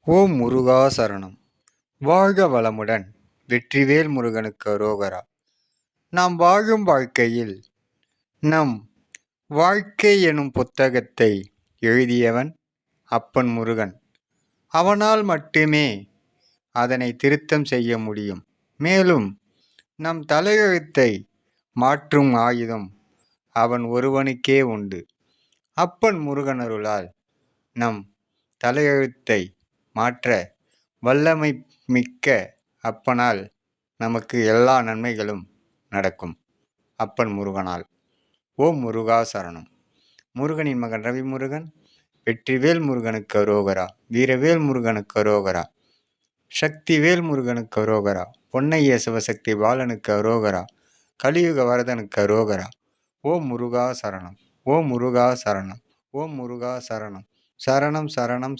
ஓம் முருகா சரணம். வாழ்க வளமுடன். வெற்றிவேல் முருகனுக்கு அரோகரா. நாம் வாழும் வாழ்க்கையில் நம் வாழ்க்கை எனும் புத்தகத்தை எழுதியவன் அப்பன் முருகன். அவனால் மட்டுமே அதனை திருத்தம் செய்ய முடியும். மேலும் நம் தலையெழுத்தை மாற்றும் ஆயுதம் அவன் ஒருவனுக்கே உண்டு. அப்பன் முருகன் அருளால் நம் தலையெழுத்தை மாற்ற வல்லமை மிக்க அப்பனால் நமக்கு எல்லா நன்மைகளும் நடக்கும். அப்பன் முருகனால். ஓம் முருகா சரணம். முருகனின் மகன் ரவி முருகன். வெற்றிவேல் முருகனுக்கு அரோகரா. வீரவேல் முருகனுக்கு அரோகரா. சக்திவேல் முருகனுக்கு அரோகரா. பொன்னைய சிவசக்தி பாலனுக்கு அரோகரா. கலியுக வரதனுக்கு அரோகரா. ஓம் முருகா சரணம். ஓம் முருகா சரணம். ஓம் முருகா சரணம். சரணம் சரணம் சரணம்.